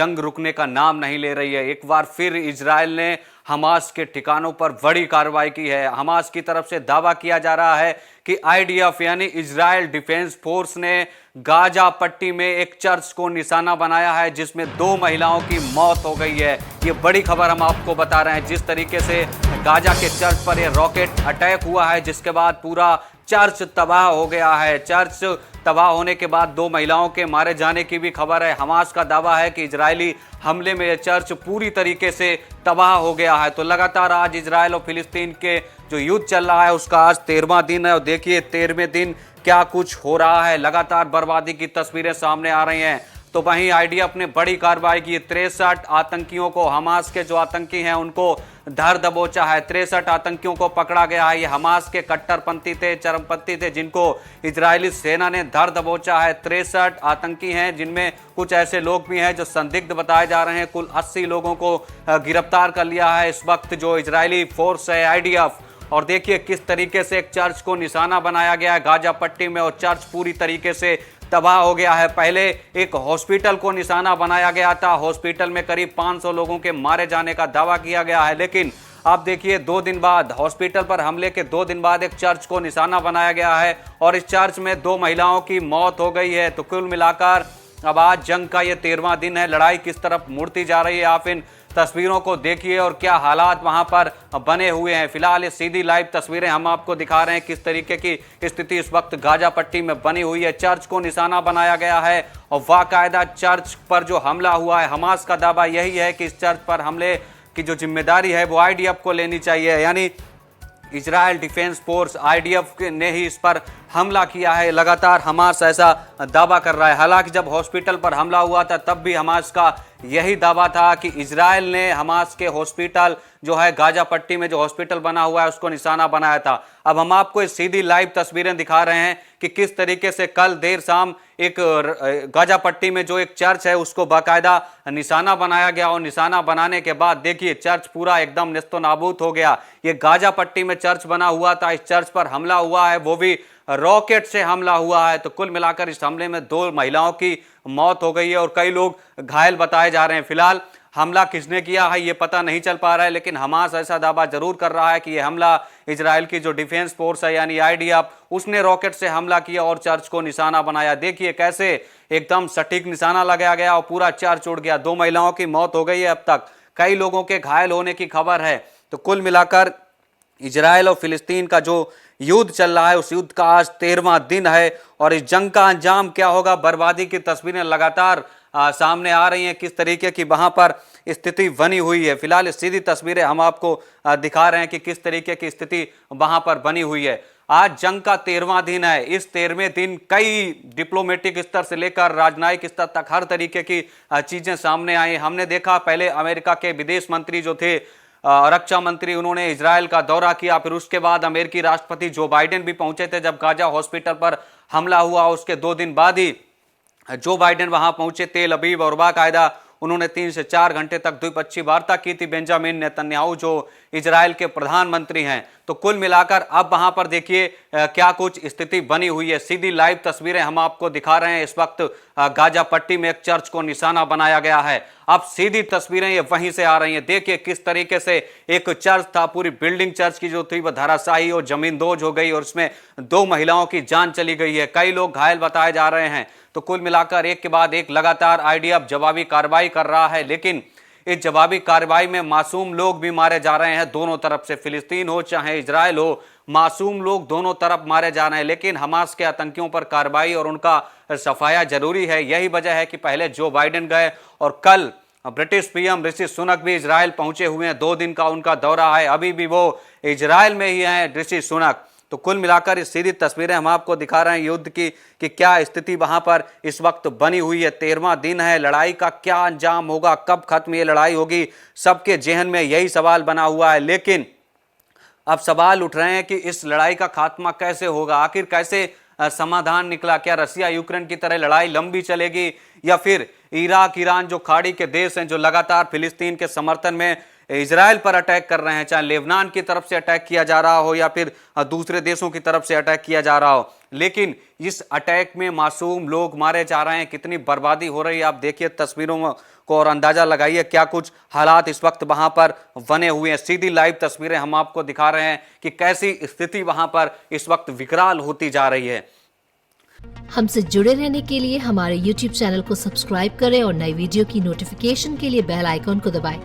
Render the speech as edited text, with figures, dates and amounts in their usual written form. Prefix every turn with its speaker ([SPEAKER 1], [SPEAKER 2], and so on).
[SPEAKER 1] जंग रुकने का नाम नहीं ले रही है। एक बार फिर इजराइल ने हमास के ठिकानों पर बड़ी कार्रवाई की है। हमास की तरफ से दावा किया जा रहा है कि आईडीएफ यानी इजराइल डिफेंस फोर्स ने गाजा पट्टी में एक चर्च को निशाना बनाया है, जिसमें 2 महिलाओं की मौत हो गई है। ये बड़ी खबर हम आपको बता रहे हैं। जिस तरीके से गाजा के चर्च पर यह रॉकेट अटैक हुआ है, जिसके बाद पूरा चर्च तबाह हो गया है। चर्च तबाह होने के बाद 2 महिलाओं के मारे जाने की भी खबर है। हमास का दावा है कि इजरायली हमले में यह चर्च पूरी तरीके से तबाह हो गया है। तो लगातार आज इजरायल और फिलिस्तीन के जो युद्ध चल रहा है उसका आज 13वां दिन है और देखिए 13वें दिन क्या कुछ हो रहा है। लगातार बर्बादी की तस्वीरें सामने आ रही हैं। तो वहीं आईडीएफ ने बड़ी कार्रवाई की। 63 आतंकियों को, हमास के जो आतंकी हैं उनको धर दबोचा है। 63 आतंकियों को पकड़ा गया है। ये हमास के कट्टरपंथी थे, चरमपंथी थे, जिनको इजरायली सेना ने धर दबोचा है। 63 आतंकी हैं, जिनमें कुछ ऐसे लोग भी हैं जो संदिग्ध बताए जा रहे हैं। कुल 80 लोगों को गिरफ्तार कर लिया है इस वक्त जो इजरायली फोर्स है आईडीएफ। और देखिए किस तरीके से एक चर्च को निशाना बनाया गया है गाजा पट्टी में और चर्च पूरी तरीके से तबाह हो गया है। पहले एक हॉस्पिटल को निशाना बनाया गया था। हॉस्पिटल में करीब 500 लोगों के मारे जाने का दावा किया गया है, लेकिन आप देखिए 2 दिन बाद, हॉस्पिटल पर हमले के 2 दिन बाद एक चर्च को निशाना बनाया गया है और इस चर्च में 2 महिलाओं की मौत हो गई है। तो कुल मिलाकर अब आज जंग का ये 13वां दिन है। लड़ाई किस तरफ मुड़ती जा रही है आप इन तस्वीरों को देखिए और क्या हालात वहां पर बने हुए हैं। फिलहाल ये सीधी लाइव तस्वीरें हम आपको दिखा रहे हैं किस तरीके की स्थिति इस वक्त गाजा पट्टी में बनी हुई है। चर्च को निशाना बनाया गया है और बाकायदा चर्च पर जो हमला हुआ है, हमास का दावा यही है कि इस चर्च पर हमले की जो जिम्मेदारी है वो आईडीएफ को लेनी चाहिए, यानी इजराइल डिफेंस फोर्स आईडीएफ ने ही इस पर हमला किया है। लगातार हमास ऐसा दावा कर रहा है। हालांकि जब हॉस्पिटल पर हमला हुआ था तब भी हमास का यही दावा था कि इजराइल ने हमास के हॉस्पिटल जो है गाजा पट्टी में जो हॉस्पिटल बना हुआ है उसको निशाना बनाया था। अब हम आपको इस सीधी लाइव तस्वीरें दिखा रहे हैं कि किस तरीके से कल देर शाम एक गाजा पट्टी में जो एक चर्च है उसको बाकायदा निशाना बनाया गया और निशाना बनाने के बाद देखिए चर्च पूरा एकदम नेस्तो नाबूद हो गया। ये गाजा पट्टी में चर्च बना हुआ था, इस चर्च पर हमला हुआ है, वो भी रॉकेट से हमला हुआ है। तो कुल मिलाकर इस हमले में 2 महिलाओं की मौत हो गई है और कई लोग घायल बताए जा रहे हैं। फिलहाल हमला किसने किया है ये पता नहीं चल पा रहा है, लेकिन हमास ऐसा दावा जरूर कर रहा है कि यह हमला इजराइल की जो डिफेंस फोर्स है यानी आईडीएफ उसने रॉकेट से हमला किया और चर्च को निशाना बनाया। देखिए कैसे एकदम सटीक निशाना लगाया गया और पूरा चर्च उड़ गया। 2 महिलाओं की मौत हो गई है, अब तक कई लोगों के घायल होने की खबर है। तो कुल मिलाकर इजराइल और फिलिस्तीन का जो युद्ध चल रहा है उस युद्ध का आज 13वां दिन है और इस जंग का अंजाम क्या होगा, बर्बादी की तस्वीरें लगातार सामने आ रही हैं किस तरीके की वहां पर स्थिति बनी हुई है। फिलहाल सीधी तस्वीरें हम आपको दिखा रहे हैं कि किस तरीके की स्थिति वहां पर बनी हुई है। आज जंग का 13वां दिन है। इस 13वें दिन कई डिप्लोमेटिक स्तर से लेकर राजनयिक स्तर तक हर तरीके की चीजें सामने आई। हमने देखा पहले अमेरिका के विदेश मंत्री जो थे, रक्षा मंत्री, उन्होंने इजराइल का दौरा किया। फिर उसके बाद अमेरिकी राष्ट्रपति जो बाइडेन भी पहुंचे थे जब गाजा हॉस्पिटल पर हमला हुआ। उसके 2 दिन बाद ही जो बाइडेन वहां पहुंचे तेल अवीव और बाकायदा उन्होंने 3 से 4 घंटे तक द्विपक्षीय वार्ता की थी बेंजामिन नेतन्याहू जो इजराइल के प्रधानमंत्री हैं। तो कुल मिलाकर अब वहां पर देखिए क्या कुछ स्थिति बनी हुई है। सीधी लाइव तस्वीरें हम आपको दिखा रहे हैं। इस वक्त गाजा पट्टी में एक चर्च को निशाना बनाया गया है। अब सीधी तस्वीरें ये वहीं से आ रही हैं। देखिए किस तरीके से एक चर्च था, पूरी बिल्डिंग चर्च की जो थी वो धराशायी और जमींदोज हो गई और उसमें 2 महिलाओं की जान चली गई है। कई लोग घायल बताए जा रहे हैं। तो कुल मिलाकर एक के बाद एक लगातार आईडीएफ जवाबी कार्रवाई कर रहा है, लेकिन इस जवाबी कार्रवाई में मासूम लोग भी मारे जा रहे हैं दोनों तरफ से, फिलिस्तीन हो चाहे इजराइल हो, मासूम लोग दोनों तरफ मारे जा रहे हैं। लेकिन हमास के आतंकियों पर कार्रवाई और उनका सफाया जरूरी है। यही वजह है कि पहले जो बाइडेन गए और कल ब्रिटिश पीएम ऋषि सुनक भी इजराइल पहुंचे हुए हैं। 2 दिन का उनका दौरा है, अभी भी वो इजराइल में ही हैं ऋषि सुनक। तो कुल मिलाकर इस सीधी तस्वीरें हम आपको दिखा रहे हैं युद्ध की कि क्या स्थिति वहां पर इस वक्त बनी हुई है। 13वां दिन है। लड़ाई का क्या अंजाम होगा, कब खत्म ये लड़ाई होगी, सबके जहन में यही सवाल बना हुआ है। लेकिन अब सवाल उठ रहे हैं कि इस लड़ाई का खात्मा कैसे होगा, आखिर कैसे समाधान निकला। क्या रसिया यूक्रेन की तरह लड़ाई लंबी चलेगी या फिर इराक ईरान जो खाड़ी के देश हैं जो लगातार फिलिस्तीन के समर्थन में इजराइल पर अटैक कर रहे हैं, चाहे लेबनान की तरफ से अटैक किया जा रहा हो या फिर दूसरे देशों की तरफ से अटैक किया जा रहा हो, लेकिन इस अटैक में मासूम लोग मारे जा रहे हैं, कितनी बर्बादी हो रही है। आप देखिए तस्वीरों को और अंदाजा लगाइए क्या कुछ हालात इस वक्त वहां पर बने हुए हैं। सीधी लाइव तस्वीरें हम आपको दिखा रहे हैं कि कैसी स्थिति वहां पर इस वक्त विकराल होती जा रही है।
[SPEAKER 2] हमसे जुड़े रहने के लिए हमारे YouTube चैनल को सब्सक्राइब करें और नई वीडियो की नोटिफिकेशन के लिए बेल आइकॉन को दबाएं।